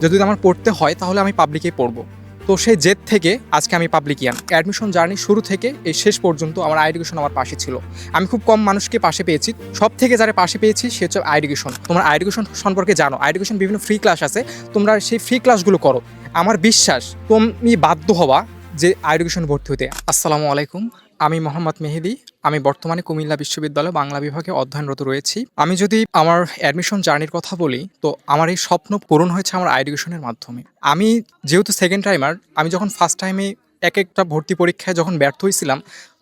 যদি আমার পড়তে হয় তাহলে আমি পাবলিকেই পড়বো। তো সেই জেদ থেকে আজকে আমি পাবলিকিয়ান। অ্যাডমিশন জার্নি শুরু থেকে এই শেষ পর্যন্ত আমার এডুকেশন আমার পাশে ছিল। আমি খুব কম মানুষকে পাশে পেয়েছি। সব থেকে যারা পাশে পেয়েছি সে হচ্ছে এডুকেশন। তোমরা এডুকেশন সম্পর্কে জানো। এডুকেশন বিভিন্ন ফ্রি ক্লাস আছে। তোমরা সেই ফ্রি ক্লাসগুলো করো। আমার বিশ্বাস তুমি বাধ্য হবা যে এডুকেশন ভর্তি হতে। আসসালামু আলাইকুম। আমি মোহাম্মদ মেহেদি। আমি বর্তমানে কুমিল্লা বিশ্ববিদ্যালয় বাংলা বিভাগে অধ্যয়নরত রয়েছি। আমি যদি আমার অ্যাডমিশন জার্নির কথা বলি, তো আমার এই স্বপ্ন পূরণ হয়েছে আমার এডুকেশনের মাধ্যমে। আমি যেহেতু সেকেন্ড টাইমার, আমি যখন ফার্স্ট টাইমে একটা ভর্তি পরীক্ষায় যখন ব্যর্থ হয়েছিলাম,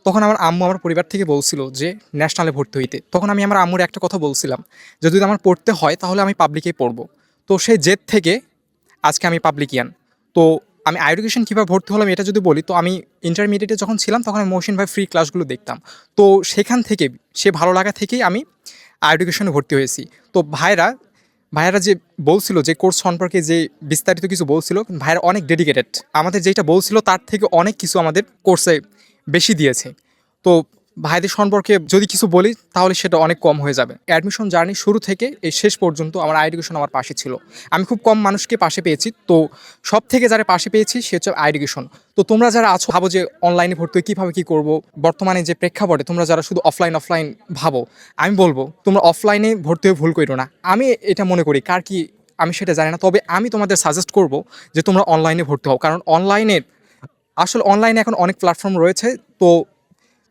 তখন আমার আম্মু আমার পরিবার থেকে বলছিল যে ন্যাশনালে ভর্তি হইতে। তখন আমি আমার আম্মুর একটা কথা বলছিলাম যে যদি আমার পড়তে হয় তাহলে আমি পাবলিকেই পড়বো। তো সেই জেদ থেকে আজকে আমি পাবলিকিয়ান। তো আমি এডুকেশন কীভাবে ভর্তি হলাম এটা যদি বলি, তো আমি ইন্টারমিডিয়েটে যখন ছিলাম তখন আমি মহসিন ভাই ফ্রি ক্লাসগুলো দেখতাম। তো সেখান থেকে সে ভালো লাগা থেকেই আমি এডুকেশনে ভর্তি হয়েছি। তো ভাইয়েরা যে বলছিল যে কোর্স সম্পর্কে যে বিস্তারিত কিছু বলছিল, ভাইয়েরা অনেক ডেডিকেটেড। আমাদের যেটা বলছিল তার থেকে অনেক কিছু আমাদের কোর্সে বেশি দিয়েছে। তো ভাইদের সম্পর্কে যদি কিছু বলি তাহলে সেটা অনেক কম হয়ে যাবে। অ্যাডমিশন জার্নি শুরু থেকে এই শেষ পর্যন্ত আমার এডুকেশন আমার পাশে ছিল। আমি খুব কম মানুষকে পাশে পেয়েছি। তো সব থেকে যারা পাশে পেয়েছি সে হচ্ছে এডুকেশন। তো তোমরা যারা আছো ভাবো যে অনলাইনে ভর্তি হয়ে কীভাবে কী করবো, বর্তমানে যে প্রেক্ষাপটে তোমরা যারা শুধু অফলাইন ভাবো, আমি বলবো তোমরা অফলাইনে ভর্তি হয়ে ভুল করো না। আমি এটা মনে করি, কার কি আমি সেটা জানি না, তবে আমি তোমাদের সাজেস্ট করব যে তোমরা অনলাইনে ভর্তি হও। কারণ অনলাইনে এখন অনেক প্ল্যাটফর্ম রয়েছে। তো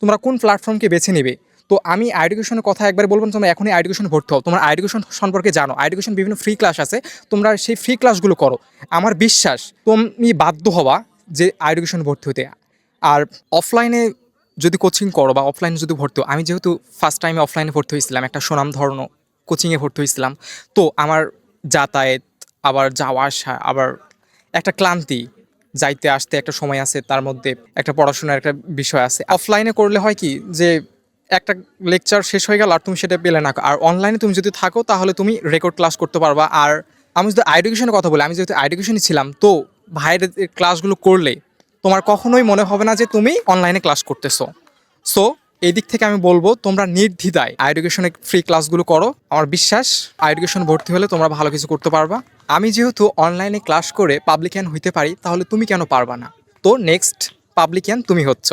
তোমরা কোন প্ল্যাটফর্মকে বেছে নেবে? তো আমি এডুকেশনের কথা একবার বলবো, তোমরা এখনই এডুকেশন ভর্তি হও। তোমরা এডুকেশন সম্পর্কে জানো। এডুকেশন বিভিন্ন ফ্রি ক্লাস আছে। তোমরা সেই ফ্রি ক্লাসগুলো করো। আমার বিশ্বাস তুমি বাধ্য হবা যে এডুকেশন ভর্তি হতে। আর অফলাইনে যদি কোচিং করো বা অফলাইনে যদি ভর্তি হও, আমি যেহেতু ফার্স্ট টাইমে অফলাইনে ভর্তি হয়েছিলাম, একটা সুনামধন্য কোচিংয়ে ভর্তি হয়েছিলাম। তো আমার যাতায়াত, আবার যাওয়া আসা, আবার একটা ক্লান্তি, যাইতে আসতে একটা সময় আছে, তার মধ্যে একটা পড়াশোনার একটা বিষয় আছে। অফলাইনে করলে হয় কি যে একটা লেকচার শেষ হয়ে গেল আর তুমি সেটা পেলে না। আর অনলাইনে তুমি যদি থাকো তাহলে তুমি রেকর্ড ক্লাস করতে পারবা। আর আমি যদি এডুকেশনের কথা বলি, আমি যেহেতু এডুকেশনই ছিলাম, তো ভাইয়ের ক্লাসগুলো করলে তোমার কখনোই মনে হবে না যে তুমি অনলাইনে ক্লাস করতেছো। সো এই দিক থেকে আমি বলবো তোমরা নির্দ্বিধায় এডুকেশনের ফ্রি ক্লাসগুলো করো। আমার বিশ্বাস এডুকেশন ভর্তি হলে তোমরা ভালো কিছু করতে পারবা। আমি যেহেতু অনলাইনে ক্লাস করে পাবলিকিয়ান হইতে পারি, তাহলে তুমি কেন পারবা না? তো নেক্সট পাবলিকিয়ান তুমি হচ্ছ।